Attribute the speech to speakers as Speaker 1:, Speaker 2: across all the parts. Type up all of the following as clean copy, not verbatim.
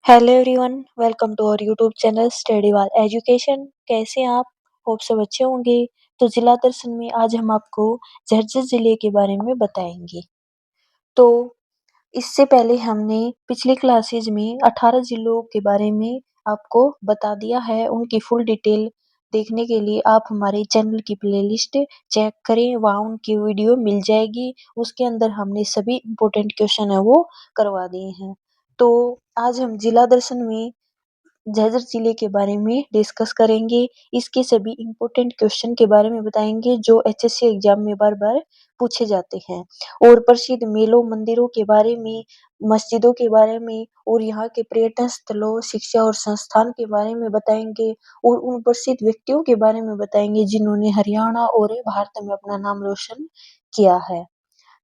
Speaker 1: Hello everyone, welcome to our YouTube channel study wall education. कैसे हैं आप? Hope सब अच्छे होंगे। तो जिला दर्शन में आज हम आपको झज्जर जिले के बारे में बताएंगे। तो इससे पहले हमने पिछली क्लासेज में 18 जिलों के बारे में आपको बता दिया है। उनकी फुल डिटेल देखने के लिए आप हमारे चैनल की प्लेलिस्ट चेक करें, वहाँ उनकी वीडियो मिल जाएगी। उसके अंदर हमने सभी इम्पोर्टेंट क्वेश्चन है वो करवा दिए हैं। तो आज हम जिला दर्शन में झज्जर जिले के बारे में डिस्कस करेंगे। इसके सभी इम्पोर्टेंट क्वेश्चन के बारे में बताएंगे जो एचएससी एग्जाम में बार बार पूछे जाते हैं, और प्रसिद्ध मेलों मंदिरों के बारे में, मस्जिदों के बारे में, और यहाँ के पर्यटन स्थलों, शिक्षा और संस्थान के बारे में बताएंगे, और उन प्रसिद्ध व्यक्तियों के बारे में बताएंगे जिन्होंने हरियाणा और भारत में अपना नाम रोशन किया है।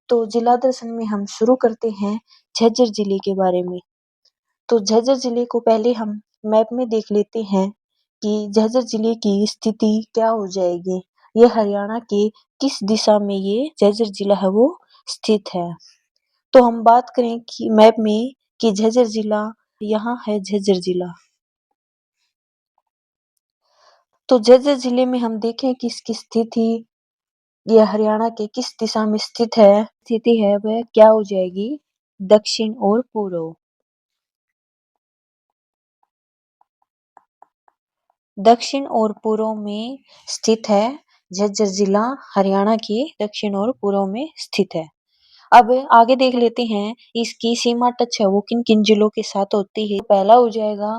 Speaker 1: तो जिला दर्शन में हम शुरू करते हैं झज्जर जिले के बारे में। तो झज्जर जिले को पहले हम मैप में देख लेते हैं कि झज्जर जिले की स्थिति क्या हो जाएगी। ये हरियाणा के किस दिशा में ये झज्जर जिला है वो स्थित है। तो हम बात करें कि मैप में कि झज्जर जिला यहाँ है। झज्जर जिला, तो झज्जर जिले में हम देखें कि इसकी स्थिति ये हरियाणा के किस दिशा में स्थित है। स्थिति है वह क्या हो जाएगी? दक्षिण और पूर्व। दक्षिण और पूर्व में स्थित है झज्जर जिला, हरियाणा के दक्षिण और पूर्व में स्थित है। अब आगे देख लेते हैं इसकी सीमा टच है वो किन किन जिलों के साथ होती है। पहला हो जाएगा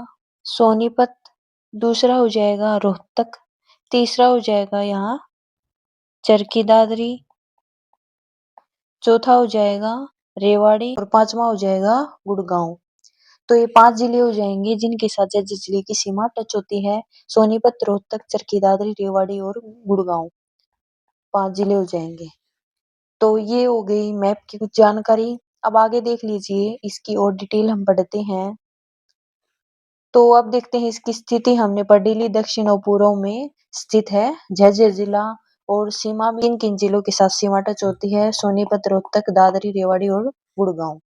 Speaker 1: सोनीपत, दूसरा हो जाएगा रोहतक, तीसरा हो जाएगा यहाँ चरखी दादरी, चौथा हो जाएगा रेवाड़ी, और पांचवा हो जाएगा गुड़गांव। तो ये 5 जिले हो जाएंगे जिनके साथ झज्जर जिले की सीमा टच होती है। सोनीपत, रोहतक, चरखी दादरी, रेवाड़ी और गुड़गांव, 5 जिले हो जाएंगे। तो ये हो गई मैप की कुछ जानकारी। अब आगे देख लीजिए, इसकी और डिटेल हम पढ़ते हैं। तो अब देखते हैं इसकी स्थिति हमने पढ़ ली। दक्षिण और पूर्व में स्थित है झज्जर जिला, और सीमा में किन किन जिलों के साथ सीमा टच होती है? सोनीपत, रोहतक, दादरी, रेवाड़ी और गुड़गांव।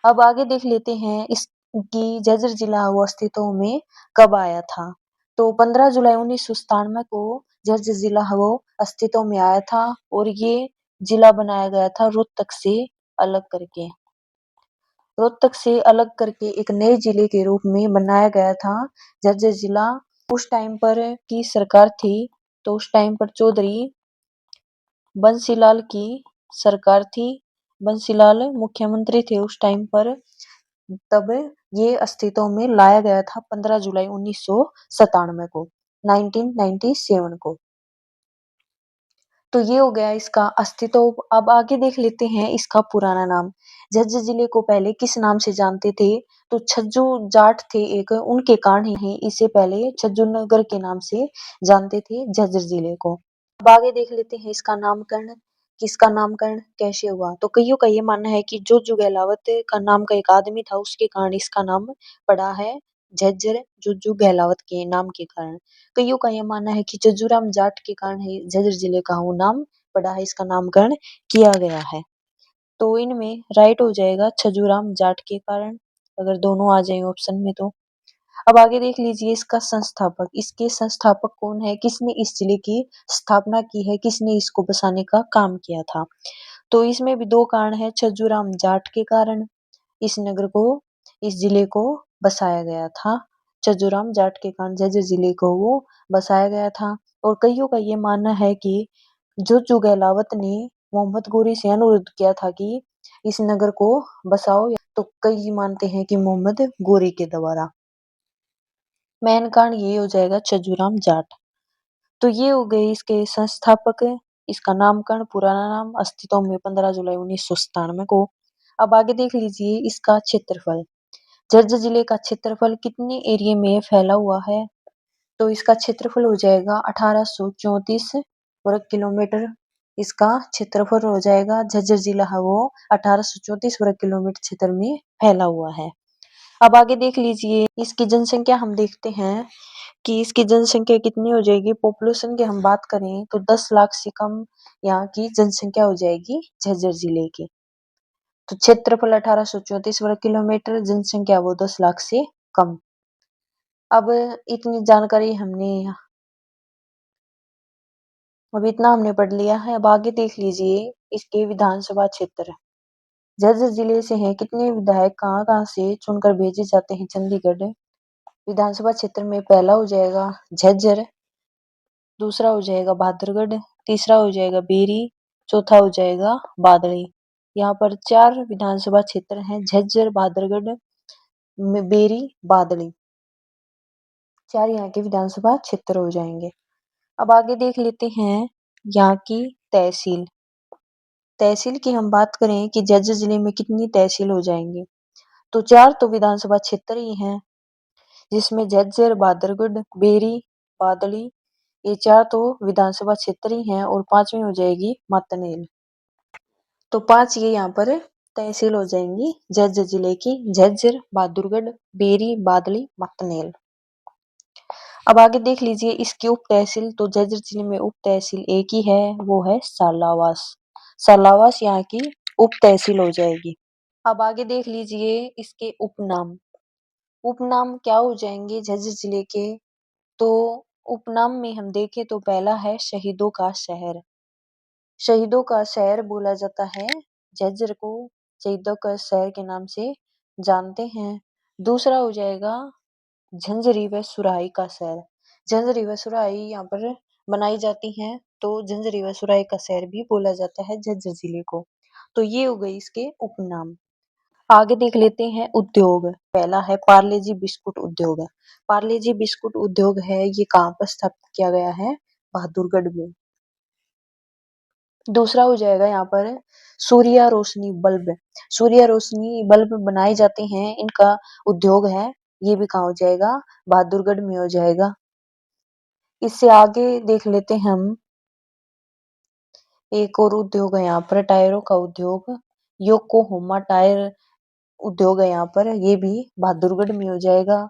Speaker 1: अब आगे देख लेते हैं इसकी झज्जर जिला वो अस्तित्व में कब आया था। तो 15 जुलाई 1997 को झज्जर जिला वो अस्तित्व में आया था, और ये जिला बनाया गया था रोहतक से अलग करके। रोहतक से अलग करके एक नए जिले के रूप में बनाया गया था झज्जर जिला। उस टाइम पर की सरकार थी, तो उस टाइम पर चौधरी बंसीलाल की सरकार थी। बंसीलाल मुख्यमंत्री थे उस टाइम पर। तब ये अस्तित्व में लाया गया था 15 जुलाई 1997 को, 1997 को। तो ये हो गया इसका अस्तित्व। अब आगे देख लेते हैं इसका पुराना नाम। झज्जर जिले को पहले किस नाम से जानते थे? तो छज्जू जाट थे एक, उनके कारण ही इसे पहले छज्जू नगर के नाम से जानते थे झज्जर जिले को। अब आगे देख लेते हैं इसका नामकरण, किसका नामकरण कैसे हुआ। तो कईयों का ये मानना है कि जो गहलावत का नाम का एक आदमी था उसके कारण इसका नाम पड़ा है झज्जर, जुज्जू गहलावत के नाम के कारण। कईयों का ये मानना है कि जज्जूराम जाट के कारण ही झज्जर जिले का वो नाम पड़ा है, इसका नामकरण किया गया है। तो इनमें राइट हो जाएगा छजूराम जाट के कारण, अगर दोनों आ जाए ऑप्शन में तो। अब आगे देख लीजिए इसका संस्थापक। इसके संस्थापक कौन है? किसने इस जिले की स्थापना की है? किसने इसको बसाने का काम किया था? तो इसमें भी दो कारण है। छज्जूराम जाट के कारण इस नगर को, इस जिले को बसाया गया था। छज्जूराम जाट के कारण झज्जर जिले को वो बसाया गया था। और कईयों का ये मानना है कि जो गहलावत ने मोहम्मद गोरी से अनुरोध किया था कि इस नगर को बसाओ, तो कई मानते हैं कि मोहम्मद गोरी के द्वारा। मेन कारण ये हो जाएगा छज्जूराम जाट। तो ये हो गए इसके संस्थापक। इसका नामकरण, पुराना नाम, अस्तित्व में 15 जुलाई 1997 को। अब आगे देख लीजिए इसका क्षेत्रफल। झज्जर जिले का क्षेत्रफल कितने एरिया में फैला हुआ है? तो इसका क्षेत्रफल हो जाएगा 1834 वर्ग किलोमीटर। इसका क्षेत्रफल हो जाएगा, झज्जर जिला है वो 1834 वर्ग किलोमीटर क्षेत्र में फैला हुआ है। अब आगे देख लीजिए इसकी जनसंख्या हम देखते हैं कि इसकी जनसंख्या कितनी हो जाएगी। पॉपुलेशन की हम बात करें तो 10 लाख से कम यहाँ की जनसंख्या हो जाएगी झज्जर जिले की। तो क्षेत्रफल 1834 वर्ग किलोमीटर, जनसंख्या वो 10 लाख से कम। अब इतनी जानकारी हमने अब इतना हमने पढ़ लिया है। अब आगे देख लीजिए इसके विधानसभा क्षेत्र। झज्जर जिले से हैं कितने विधायक कहाँ-कहाँ से चुनकर भेजे जाते हैं चंडीगढ़। विधानसभा क्षेत्र में पहला हो जाएगा झज्जर, दूसरा हो जाएगा बहादुरगढ़, तीसरा हो जाएगा बेरी, चौथा हो जाएगा बादली। यहाँ पर 4 विधानसभा क्षेत्र हैं, झज्जर, बहादुरगढ़, बेरी, बादली। 4 यहाँ के विधानसभा क्षेत्र हो जाएंगे। अब आगे देख लेते हैं यहाँ की तहसील। तहसील की हम बात करें कि झज्जर जिले में कितनी तहसील हो जाएंगी, तो 4 तो विधानसभा क्षेत्र ही हैं, जिसमें झज्जर, बहादुरगढ़, बेरी, बादली, ये 4 तो विधानसभा क्षेत्र ही हैं और 5वीं हो जाएगी मातनेल। तो 5 ये यहाँ पर तहसील हो जाएंगी झज्जर जिले की, झज्जर, बहादुरगढ़, बेरी, बादली, मातनेल। अब आगे देख लीजिए इसकी उप तहसील। तो झज्जर जिले में उप तहसील एक ही है, वो है सालावास। सालावास यहाँ की उप तहसील हो जाएगी। अब आगे देख लीजिए इसके उपनाम। उपनाम क्या हो जाएंगे झज्जर जिले के, तो उपनाम में हम देखें तो पहला है शहीदों का शहर। शहीदों का शहर बोला जाता है, झज्जर को शहीदों का शहर के नाम से जानते हैं। दूसरा हो जाएगा झंझरी व सुराही का शहर। झंझरी व सुराही यहाँ पर बनाई जाती हैं, तो झंझरी व सुराही का शहर भी बोला जाता है झज्जर जिले को। तो ये हो गई इसके उपनाम। आगे देख लेते हैं उद्योग। पहला है पार्ले जी बिस्कुट उद्योग। पार्ले जी बिस्कुट उद्योग है, ये कहाँ पर स्थापित किया गया है, बहादुरगढ़ में। दूसरा हो जाएगा यहाँ पर सूर्या रोशनी बल्ब। सूर्या रोशनी बल्ब बनाए जाते हैं, इनका उद्योग है, ये भी कहाँ हो जाएगा, बहादुरगढ़ में हो जाएगा। इससे आगे देख लेते हैं हम एक और उद्योग है यहाँ पर टायरों का उद्योग। योकोहोमा टायर उद्योग है यहाँ पर, ये भी बहादुरगढ़ में हो जाएगा।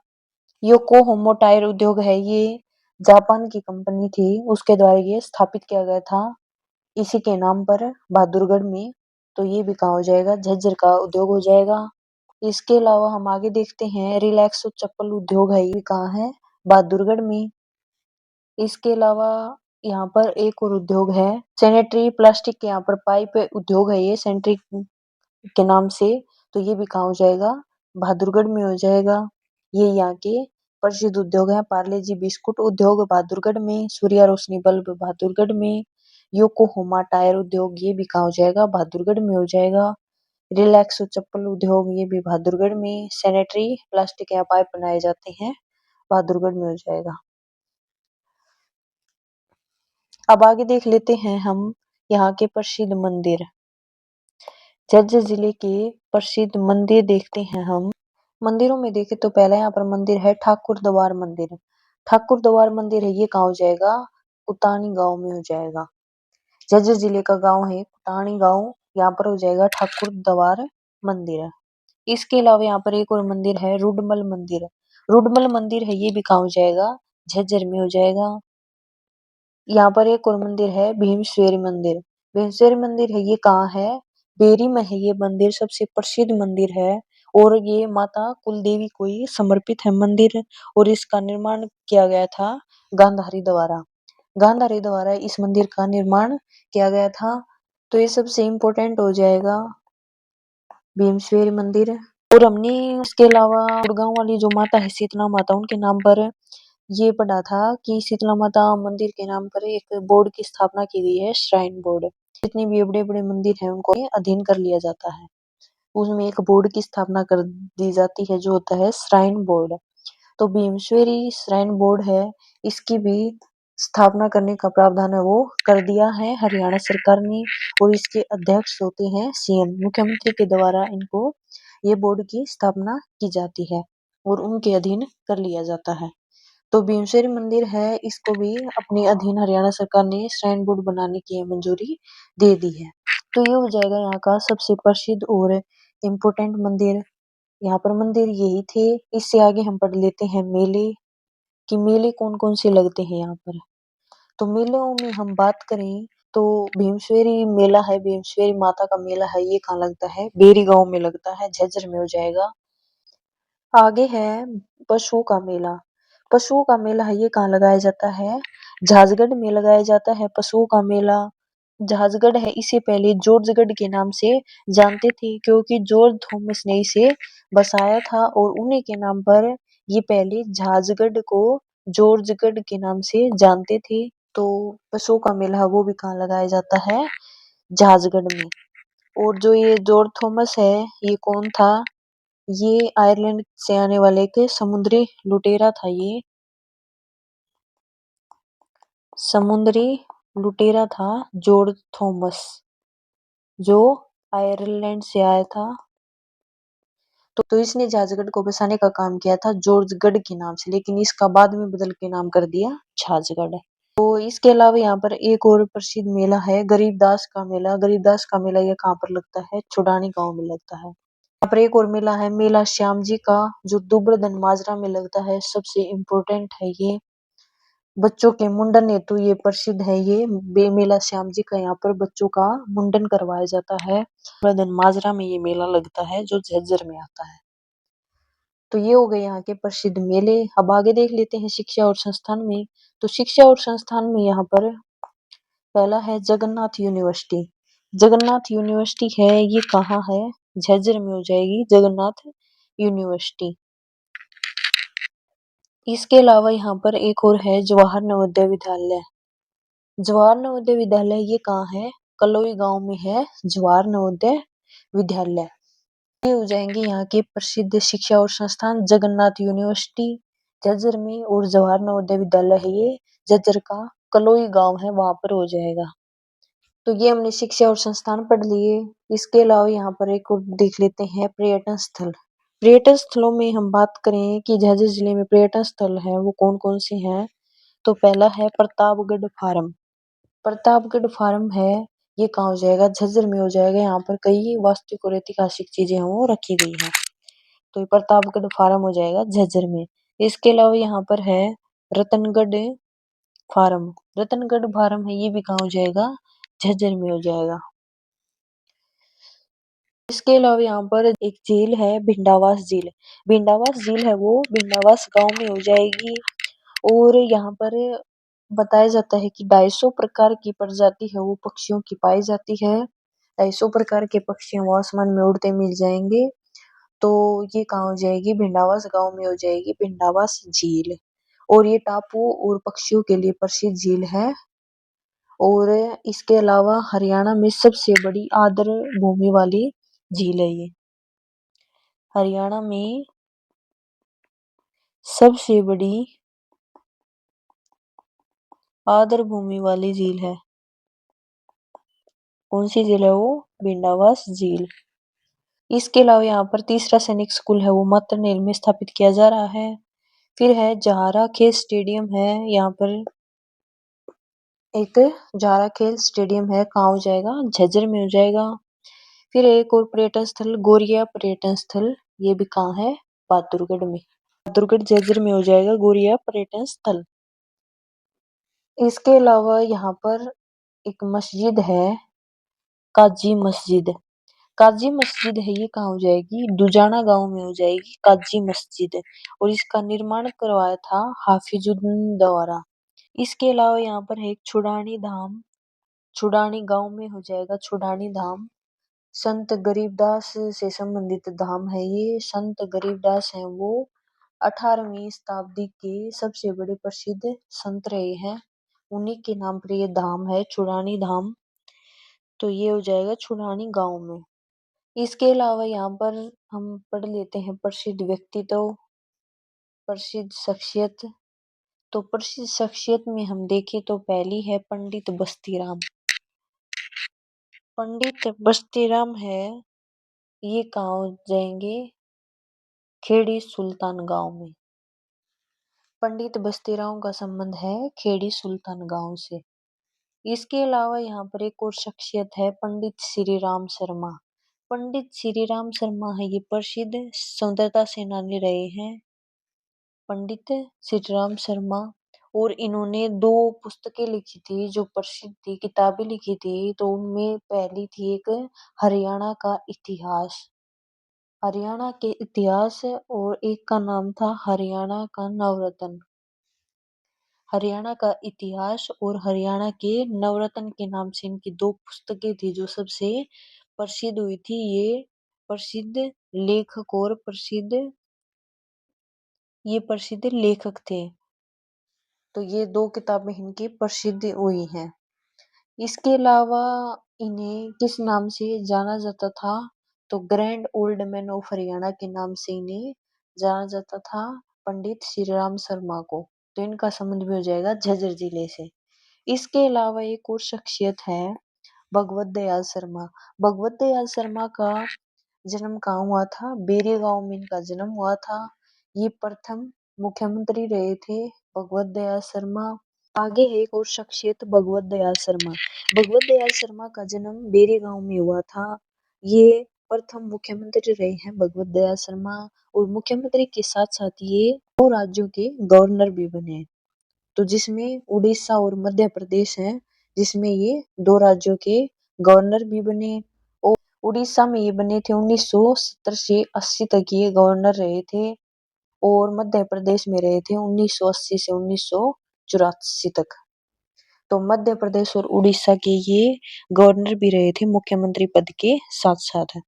Speaker 1: योकोहोमा टायर उद्योग है, ये जापान की कंपनी थी, उसके द्वारा ये स्थापित किया गया था इसी के नाम पर बहादुरगढ़ में। तो ये भी कहाँ हो जाएगा, झज्जर का उद्योग हो जाएगा। इसके अलावा हम आगे देखते हैं रिलैक्सो चप्पल उद्योग है, ये कहाँ है, बहादुरगढ़ में। इसके अलावा यहाँ पर एक और उद्योग है सैनिटरी प्लास्टिक के यहाँ पर पाइप उद्योग है, ये सैनिटरी के नाम से। तो ये भी कहाँ हो जाएगा, बहादुरगढ़ में हो जाएगा। ये यहाँ के प्रसिद्ध उद्योग हैं। पार्ले जी बिस्कुट उद्योग बहादुरगढ़ में, सूर्या रोशनी बल्ब बहादुरगढ़ में, योकोहोमा टायर उद्योग ये भी कहाँ हो जाएगा, बहादुरगढ़ में हो जाएगा। रिलैक्सो चप्पल उद्योग ये भी बहादुरगढ़ में, सैनिटरी प्लास्टिक या पाइप बनाए जाते हैं, बहादुरगढ़ में हो जाएगा। अब आगे देख लेते हैं हम यहाँ के प्रसिद्ध मंदिर। झज्जर जिले के प्रसिद्ध मंदिर देखते हैं हम। मंदिरों में देखें तो पहला यहाँ पर मंदिर है ठाकुर द्वार मंदिर। ठाकुर द्वार मंदिर है, ये कहाँ हो जाएगा, कुतानी गांव में हो जाएगा। झज्जर जिले का गांव है कुतानी गांव, यहाँ पर हो जाएगा ठाकुर द्वार मंदिर। इसके अलावा यहाँ पर एक और मंदिर है रुडमल मंदिर। रुडमल मंदिर है, ये भी कहाँ हो जाएगा, झज्जर में हो जाएगा। यहाँ पर एक और मंदिर है भीमशेर मंदिर। भीमशेर मंदिर है, ये कहाँ है, बेरी में है। ये मंदिर सबसे प्रसिद्ध मंदिर है और ये माता कुलदेवी को ही समर्पित है मंदिर, और इसका निर्माण किया गया था गांधारी द्वारा। गांधारी द्वारा इस मंदिर का निर्माण किया गया था। तो ये सबसे इम्पोर्टेंट हो जाएगा भीमशेर मंदिर। और हमने इसके अलावा गुड़गांव वाली जो माता है शीतला माता, उनके नाम पर ये पढ़ा था कि शीतला माता मंदिर के नाम पर एक बोर्ड की स्थापना की गई है, श्राइन बोर्ड। जितने भी बड़े बड़े मंदिर हैं उनको अधीन कर लिया जाता है, उसमें एक बोर्ड की स्थापना कर दी जाती है जो होता है श्राइन बोर्ड। तो भीमशेरी श्राइन बोर्ड है, इसकी भी स्थापना करने का प्रावधान है वो कर दिया है हरियाणा सरकार ने, और इसके अध्यक्ष होते हैं सीएम, मुख्यमंत्री के द्वारा इनको ये बोर्ड की स्थापना की जाती है और उनके अधीन कर लिया जाता है। तो भीमशेरी मंदिर है, इसको भी अपने अधीन हरियाणा सरकार ने श्राइन बोर्ड बनाने की मंजूरी दे दी है। तो ये हो जाएगा यहाँ का सबसे प्रसिद्ध और इम्पोर्टेंट मंदिर। यहाँ पर मंदिर यही थे। इससे आगे हम पढ़ लेते हैं मेले, कि मेले कौन कौन से लगते हैं यहाँ पर। तो मेलों में हम बात करें तो भीमशेरी मेला है, भीमशेरी माता का मेला है, ये कहाँ लगता है? बेरी गांव में लगता है, झज्जर में हो जाएगा। आगे है पशुओं का मेला। पशुओं का मेला है, ये कहाँ लगाया जाता है? झाजगढ़ में लगाया जाता है पशुओं का मेला। झाजगढ़ है, इसे पहले जॉर्जगढ़ के नाम से जानते थे, क्योंकि जॉर्ज थॉमस ने इसे बसाया था और उन्हीं के नाम पर ये पहले झाजगढ़ को जॉर्जगढ़ के नाम से जानते थे। तो पशुओं का मेला है, वो भी कहाँ लगाया जाता है? झाजगढ़ में। और जो ये जॉर्ज थॉमस है, ये कौन था? ये आयरलैंड से आने वाले एक समुद्री लुटेरा था। ये समुद्री लुटेरा था जॉर्ज थॉमस, जो आयरलैंड से आया था। तो इसने झाजगढ़ को बसाने का काम किया था जॉर्जगढ़ के नाम से, लेकिन इसका बाद में बदल के नाम कर दिया झाजगढ़। तो इसके अलावा यहाँ पर एक और प्रसिद्ध मेला है गरीबदास का मेला। गरीबदास का मेला ये कहाँ पर लगता है? छुडानी गांव में लगता है। यहाँ पर एक और मेला है, मेला श्याम जी का, जो दुबड़दन माजरा में लगता है। सबसे इम्पोर्टेंट है ये, बच्चों के मुंडन हेतु ये प्रसिद्ध है। ये मेला श्याम जी का, यहाँ पर बच्चों का मुंडन करवाया जाता है। दुबड़दन माजरा में ये मेला लगता है, जो झज्जर में आता है। तो ये हो गए यहाँ के प्रसिद्ध मेले। अब आगे देख लेते हैं शिक्षा और संस्थान में। तो शिक्षा और संस्थान में यहाँ पर पहला है जगन्नाथ यूनिवर्सिटी। जगन्नाथ यूनिवर्सिटी है, ये कहाँ है? झज्जर में हो जाएगी जगन्नाथ यूनिवर्सिटी। इसके अलावा यहाँ पर एक और है जवाहर नवोदय विद्यालय। जवाहर नवोदय विद्यालय ये कहाँ है? कलोई गांव में है जवाहर नवोदय विद्यालय। ये हो जाएंगे यहाँ के प्रसिद्ध शिक्षा और संस्थान, जगन्नाथ यूनिवर्सिटी झज्जर में, और जवाहर नवोदय विद्यालय है, ये झज्जर का कलोई गांव है, वहां पर हो जाएगा। तो ये हमने शिक्षा और संस्थान पढ़ लिए। इसके अलावा यहाँ पर एक और देख लेते हैं पर्यटन स्थल। पर्यटन स्थलों में हम बात करें कि झज्जर जिले में पर्यटन स्थल है, वो कौन कौन से हैं? तो पहला है प्रतापगढ़ फार्म। प्रतापगढ़ फार्म है, ये कहाँ हो जाएगा? झज्जर में हो जाएगा। यहाँ पर कई वास्तविक और ऐतिहासिक चीजें हैं, वो रखी गई हैं। तो ये प्रतापगढ़ फार्म हो जाएगा झज्जर में। इसके अलावा यहाँ पर है रतनगढ़ फार्म। रतनगढ़ फार्म है, ये भी कहाँ हो जाएगा? झज्जर में हो जाएगा। इसके अलावा यहाँ पर एक झील है भिंडावास झील। भिंडावास झील है, वो भिंडावास गांव में हो जाएगी। और यहाँ पर बताया जाता है कि 250 प्रकार की प्रजाति है, वो पक्षियों की पाई जाती है। 250 प्रकार के पक्षी वो आसमान में उड़ते मिल जाएंगे। तो ये कहाँ हो जाएगी? भिंडावास गांव में हो जाएगी भिंडावास झील। और ये टापू और पक्षियों के लिए प्रसिद्ध झील है। और इसके अलावा हरियाणा में सबसे बड़ी आर्द्र भूमि वाली झील है ये। हरियाणा में सबसे बड़ी आर्द्र भूमि वाली झील है। कौन सी झील है वो? भिंडावास झील। इसके अलावा यहाँ पर तीसरा सैनिक स्कूल है, वो मातरनेल में स्थापित किया जा रहा है। फिर है जहारा खेल स्टेडियम है, यहाँ पर एक जहारा खेल स्टेडियम है, कहाँ हो जाएगा? झज्जर में हो जाएगा। फिर एक और पर्यटन स्थल गोरिया पर्यटन स्थल, ये भी कहाँ है? बहादुरगढ़ में। बहादुरगढ़ झज्जर में हो जाएगा गोरिया पर्यटन स्थल। इसके अलावा यहाँ पर एक मस्जिद है, काजी मस्जिद। काजी मस्जिद है, ये कहाँ हो जाएगी? दुजाना गांव में हो जाएगी काजी मस्जिद। और इसका निर्माण करवाया था हाफिजुद्दीन द्वारा। इसके अलावा यहाँ पर है एक छुडानी धाम। छुडानी गांव में हो जाएगा छुडानी धाम। संत गरीबदास से संबंधित धाम है ये। संत गरीबदास हैं, वो 18वीं शताब्दी के सबसे बड़े प्रसिद्ध संत रहे हैं। उन्हीं के नाम पर ये धाम है छुडानी धाम। तो ये हो जाएगा छुडानी गांव में। इसके अलावा यहाँ पर हम पढ़ लेते हैं प्रसिद्ध व्यक्तित्व, प्रसिद्ध शख्सियत। तो प्रसिद्ध शख्सियत में हम देखें तो पहली है पंडित बस्तीराम। पंडित बस्तीराम है, ये कहाँ हो जाएंगे? खेड़ी सुल्तान गांव में। पंडित बस्तीराम का संबंध है खेड़ी सुल्तान गांव से। इसके अलावा यहाँ पर एक और शख्सियत है पंडित श्री राम शर्मा। पंडित श्री राम शर्मा है, ये प्रसिद्ध स्वतंत्रता सेनानी रहे हैं पंडित श्री राम शर्मा। और इन्होंने 2 पुस्तकें लिखी थी जो प्रसिद्ध थी, किताबें लिखी थी। तो उनमें पहली थी एक हरियाणा का इतिहास। हरियाणा के इतिहास और एक का नाम था हरियाणा का नवरत्न। हरियाणा का इतिहास और हरियाणा के नवरत्न के नाम से इनकी 2 पुस्तकें थी जो सबसे प्रसिद्ध हुई थी। ये प्रसिद्ध लेखक थे। तो ये 2 किताबें इनकी प्रसिद्ध हुई हैं। इसके अलावा इन्हें किस नाम से जाना जाता था? तो grand old man of Haryana के नाम से इन्हें जाना जाता था, पंडित श्री राम शर्मा को। तो इनका संबंध भी हो जाएगा झज्जर जिले से। इसके अलावा एक और शख्सियत है भगवत दयाल शर्मा। भगवत दयाल शर्मा का जन्म कहाँ हुआ था? बेरी गांव में इनका जन्म हुआ था। ये प्रथम मुख्यमंत्री रहे थे भगवत दयाल शर्मा। आगे है एक और शख्सियत भगवत दयाल शर्मा। भगवत दयाल शर्मा का जन्म बेरी गांव में हुआ था। ये प्रथम मुख्यमंत्री रहे हैं भगवत दयाल शर्मा और मुख्यमंत्री के साथ साथ ये 2 राज्यों के गवर्नर भी बने। तो जिसमें उड़ीसा और मध्य प्रदेश है, जिसमें ये 2 राज्यों के गवर्नर भी बने। और उड़ीसा में ये बने थे 1970 से 80 तक ये गवर्नर रहे थे और मध्य प्रदेश में रहे थे 1980 से 1984 तक। तो मध्य प्रदेश और उड़ीसा के ये गवर्नर भी रहे थे मुख्यमंत्री पद के साथ साथ।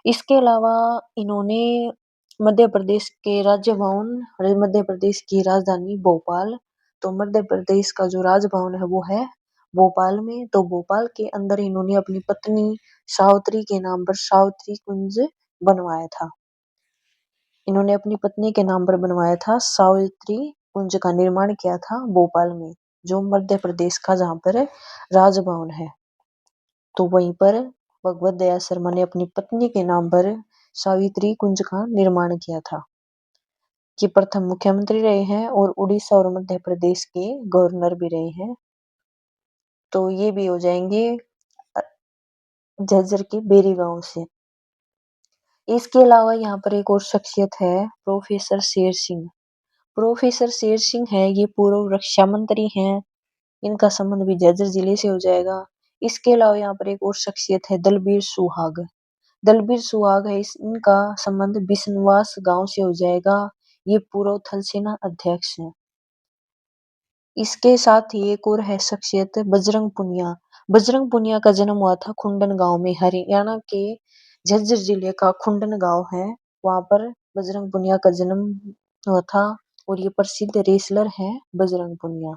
Speaker 1: इसके अलावा इन्होंने मध्य प्रदेश के राज्य भवन और मध्य प्रदेश की राजधानी भोपाल, तो मध्य प्रदेश का जो राजभवन है वो है भोपाल में। तो भोपाल के अंदर इन्होंने अपनी पत्नी सावित्री के नाम पर सावित्री कुंज बनवाया था। इन्होंने अपनी पत्नी के नाम पर बनवाया था, सावित्री कुंज का निर्माण किया था भोपाल में, जो मध्य प्रदेश का जहाँ पर राजभवन है। तो वहीं पर भगवत दयाल शर्मा ने अपनी पत्नी के नाम पर सावित्री कुंज का निर्माण किया था। ये प्रथम मुख्यमंत्री रहे हैं और उड़ीसा और मध्य प्रदेश के गवर्नर भी रहे हैं। तो ये भी हो जाएंगे झज्जर के बेरी गांव से। इसके अलावा यहाँ पर एक और शख्सियत है प्रोफेसर शेर सिंह। प्रोफेसर शेर सिंह है, ये पूर्व रक्षा मंत्री हैं। इनका संबंध भी झज्जर जिले से हो जाएगा। इसके अलावा यहाँ पर एक और शख्सियत है दलबीर सुहाग। दलबीर सुहाग है, इनका संबंध बिस्नवास गांव से हो जाएगा। ये पूर्व थल सेना अध्यक्ष हैं। इसके साथ ही एक और है शख्सियत बजरंग पुनिया। बजरंग पुनिया का जन्म हुआ था खुंडन गांव में, हरियाणा के झज्जर जिले का खुंडन गांव है, वहां पर बजरंग पुनिया का जन्म हुआ था और ये प्रसिद्ध रेसलर है बजरंग पुनिया।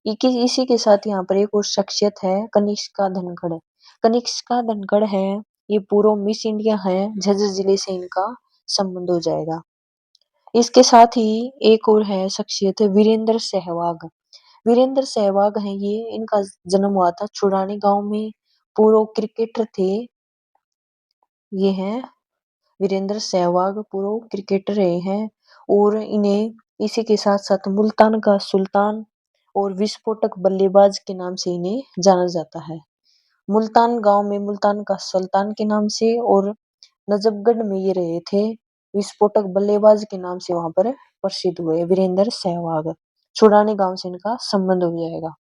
Speaker 1: इसी के साथ यहाँ पर एक और शख्सियत है कनिष्का धनखड़। कनिष्का धनखड़ है, ये पूर्व मिस इंडिया है, झज्जर जिले से इनका संबंध हो जाएगा। इसके साथ ही एक और है शख्सियत वीरेंद्र सहवाग। वीरेंद्र सहवाग हैं, ये इनका जन्म हुआ था छुड़ानी गांव में, पूर्व क्रिकेटर थे। ये हैं वीरेंद्र सहवाग, पूर्व क्रिकेटर रहे हैं और इन्हें इसी के साथ साथ मुल्तान का सुल्तान और विस्फोटक बल्लेबाज के नाम से इन्हें जाना जाता है। मुल्तान गांव में मुल्तान का सुल्तान के नाम से और नजफगढ़ में ये रहे थे विस्फोटक बल्लेबाज के नाम से वहां पर प्रसिद्ध हुए वीरेंद्र सहवाग। छुड़ानी गांव से इनका संबंध हो जाएगा।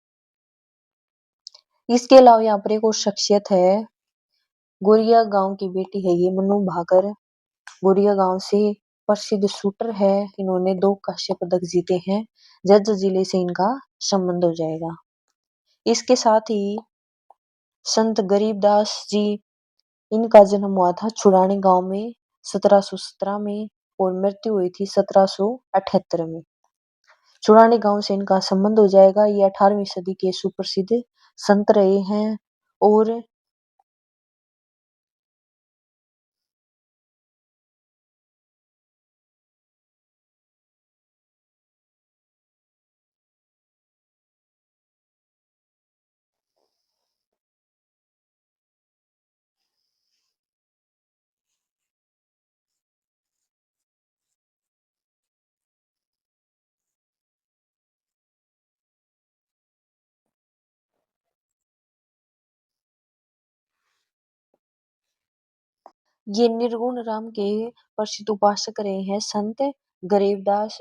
Speaker 1: इसके अलावा यहाँ पर एक और शख्सियत है, गोरिया गांव की बेटी है ये मनु भाकर। गोरिया गांव से प्रसिद्ध शूटर है, इन्होंने 2 कांस्य पदक जीते हैं। झज्जर जिले से इनका संबंध हो जाएगा। इसके साथ ही संत गरीबदास जी, इनका जन्म हुआ था छुड़ानी गांव में 1717 में और मृत्यु हुई थी 1778 में। छुड़ानी गांव से इनका संबंध हो जाएगा। ये 18वीं सदी के सुप्रसिद्ध संत रहे हैं और ये निर्गुण राम के प्रसिद्ध उपासक रहे हैं संत गरीबदास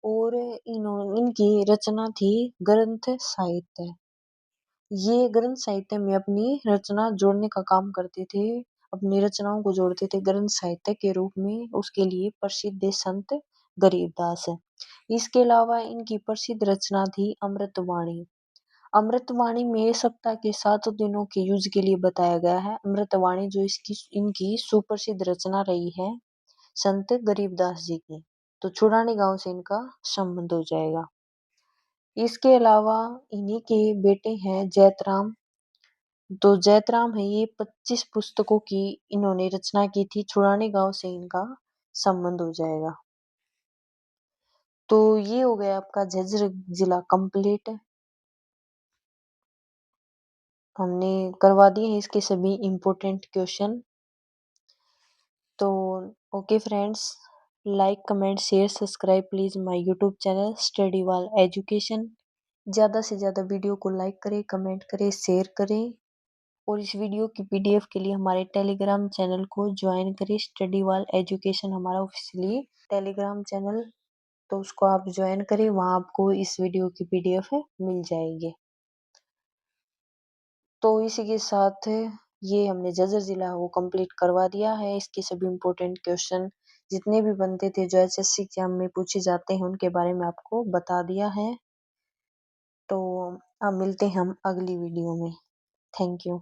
Speaker 1: और इनकी रचना थी ग्रंथ साहित्य। ये ग्रंथ साहित्य में अपनी रचना जोड़ने का काम करते थे, अपनी रचनाओं को जोड़ते थे ग्रंथ साहित्य के रूप में। उसके लिए प्रसिद्ध है संत गरीबदास। इसके अलावा इनकी प्रसिद्ध रचना थी अमृतवाणी। अमृतवाणी में सप्ताह के 7 दिनों के युज के लिए बताया गया है। अमृतवाणी जो इसकी इनकी सुप्रसिद्ध रचना रही है संत गरीबदास जी की। तो छुड़ानी गांव से इनका संबंध हो जाएगा। इसके अलावा इन्हीं के बेटे हैं जैतराम। तो जैतराम है ये 25 पुस्तकों की इन्होंने रचना की थी। छुड़ानी गांव से इनका संबंध हो जाएगा। तो ये हो गया आपका झज्जर जिला कंप्लीट। हमने करवा दिए हैं इसके सभी इम्पोर्टेंट क्वेश्चन। तो okay friends, like comment share subscribe please my YouTube channel study wall education. ज़्यादा से ज़्यादा वीडियो को लाइक करें, कमेंट करें, शेयर करें और इस वीडियो की पीडीएफ के लिए हमारे टेलीग्राम चैनल को ज्वाइन करें। स्टडी वाल एजुकेशन हमारा ऑफिशियली टेलीग्राम चैनल, तो उसको आप ज्वाइन करें, वहाँ आपको इस वीडियो की पीडीएफ मिल जाएगी। तो इसी के साथ ये हमने झज्जर जिला वो कंप्लीट करवा दिया है। इसके सभी इम्पोर्टेंट क्वेश्चन जितने भी बनते थे जो एचएससी एग्जाम में पूछे जाते हैं उनके बारे में आपको बता दिया है। तो अब मिलते हैं हम अगली वीडियो में। Thank you.